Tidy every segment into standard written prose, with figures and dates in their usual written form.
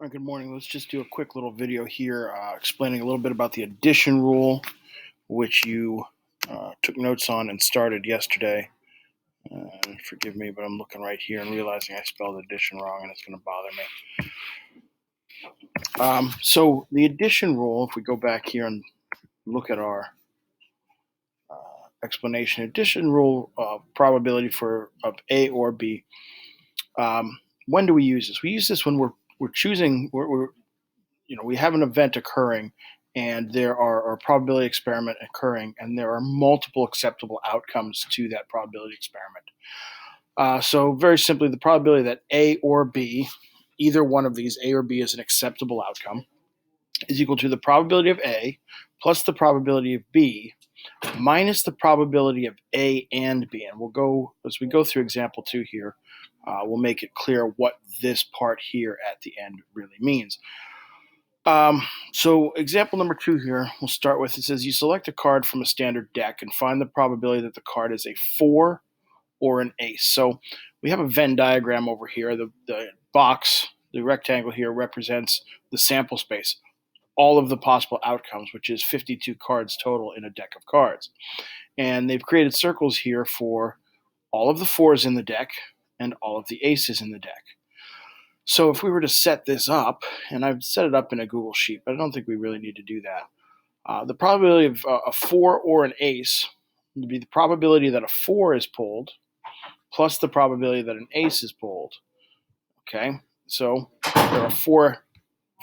All right, good morning. Let's just do a quick little video here explaining a little bit about the addition rule, which you took notes on and started yesterday. Forgive me, but I'm looking right here and realizing I spelled addition wrong, and it's going to bother me. So the addition rule, if we go back here and look at our explanation, addition rule probability of A or B. When do we use this? We use this when we're choosing. We have an event occurring and there are a probability experiment occurring and there are multiple acceptable outcomes to that probability experiment. So very simply, the probability that A or B, either one of these, A or B, is an acceptable outcome is equal to the probability of A plus the probability of B minus the probability of A and B. And as we go through example 2 here, we'll make it clear what this part here at the end really means. So example number 2 here, we'll start with, it says you select a card from a standard deck and find the probability that the card is a 4 or an ace. So we have a Venn diagram over here. The box, the rectangle here, represents the sample space, all of the possible outcomes, which is 52 cards total in a deck of cards. And they've created circles here for all of the 4s in the deck and all of the aces in the deck. So if we were to set this up, and I've set it up in a Google Sheet, but I don't think we really need to do that. The probability of a 4 or an ace would be the probability that a 4 is pulled plus the probability that an ace is pulled. Okay, so there are 4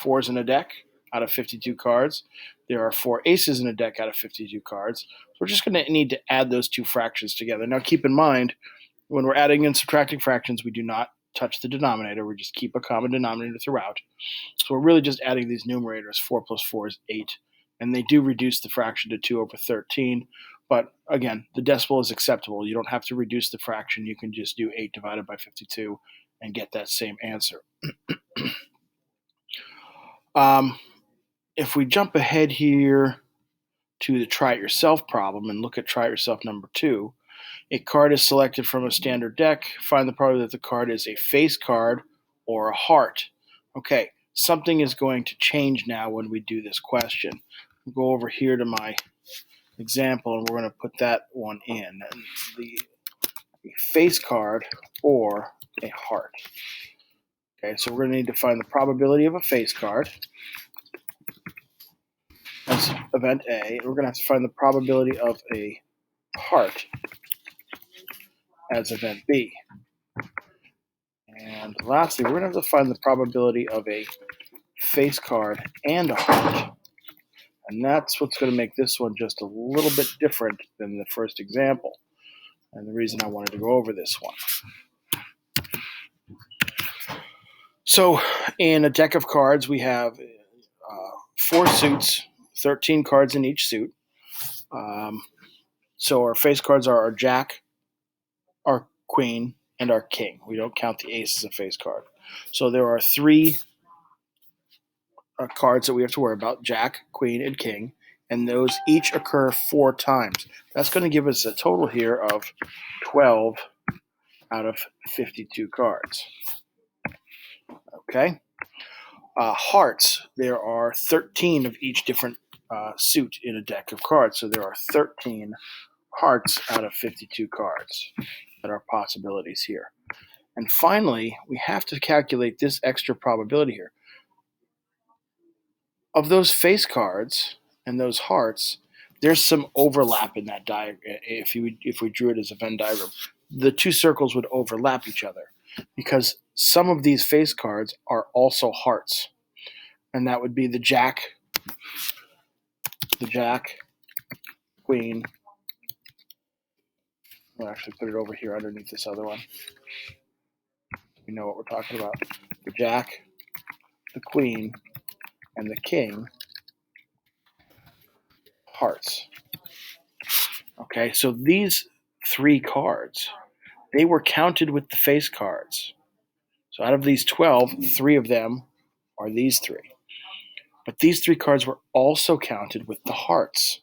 4s in a deck out of 52 cards. There are 4 aces in a deck out of 52 cards. So we're just going to need to add those two fractions together. Now keep in mind, when we're adding and subtracting fractions, we do not touch the denominator. We just keep a common denominator throughout. So we're really just adding these numerators. 4 plus 4 is 8. And they do reduce the fraction to 2 over 13. But again, the decimal is acceptable. You don't have to reduce the fraction. You can just do 8 divided by 52 and get that same answer. If we jump ahead here to the try it yourself problem and look at try it yourself number 2, a card is selected from a standard deck. Find the probability that the card is a face card or a heart. Okay, something is going to change now when we do this question. We'll go over here to my example and we're going to put that one in. The face card or a heart. Okay, so we're going to need to find the probability of a face card. That's event A. We're going to have to find the probability of a heart as event B. And lastly, we're going to have to find the probability of a face card and a heart. And that's what's going to make this one just a little bit different than the first example. And the reason I wanted to go over this one. So in a deck of cards, we have 4 suits, 13 cards in each suit. So our face cards are our jack, our queen, and our king. We don't count the ace as a face card. So there are 3 cards that we have to worry about: jack, queen, and king. And those each occur 4 times. That's going to give us a total here of 12 out of 52 cards. Okay. Hearts, there are 13 of each different suit in a deck of cards. So there are 13 hearts out of 52 cards that are possibilities here. And finally, we have to calculate this extra probability here. Of those face cards and those hearts, there's some overlap in that diagram. If we drew it as a Venn diagram, the 2 circles would overlap each other because some of these face cards are also hearts. And that would be the jack, queen. We'll actually put it over here underneath this other one. We know what we're talking about. The jack, the queen, and the king, hearts. Okay, so these 3 cards, they were counted with the face cards. So out of these 12, 3 of them are these 3. But these 3 cards were also counted with the hearts,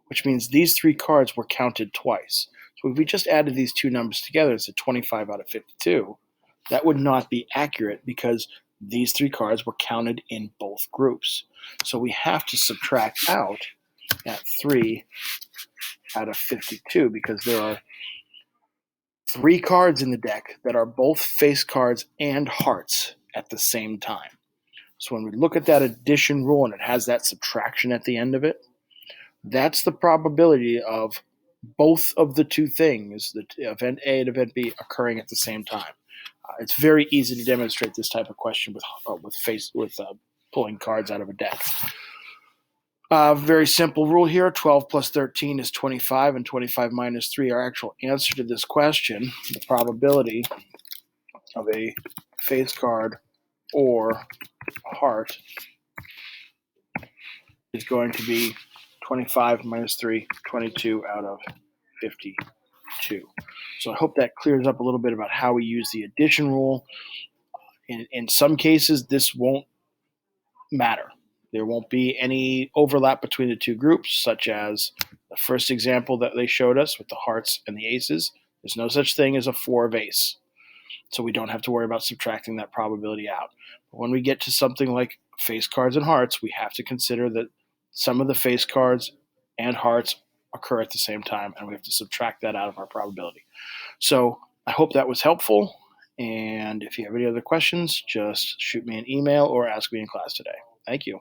which means these 3 cards were counted twice. So if we just added these 2 numbers together, it's a 25 out of 52. That would not be accurate because these 3 cards were counted in both groups. So we have to subtract out at 3 out of 52 because there are 3 cards in the deck that are both face cards and hearts at the same time. So when we look at that addition rule and it has that subtraction at the end of it, that's the probability of both of the two things, the event A and event B, occurring at the same time. It's very easy to demonstrate this type of question with pulling cards out of a deck. Very simple rule here. 12 plus 13 is 25, and 25 minus 3. Our actual answer to this question, the probability of a face card or heart, is going to be 25 minus 3, 22 out of 52. So I hope that clears up a little bit about how we use the addition rule. In some cases, this won't matter. There won't be any overlap between the two groups, such as the first example that they showed us with the hearts and the aces. There's no such thing as a 4 of ace, so we don't have to worry about subtracting that probability out. But when we get to something like face cards and hearts, we have to consider that some of the face cards and hearts occur at the same time, and we have to subtract that out of our probability. So I hope that was helpful, and if you have any other questions, just shoot me an email or ask me in class today. Thank you.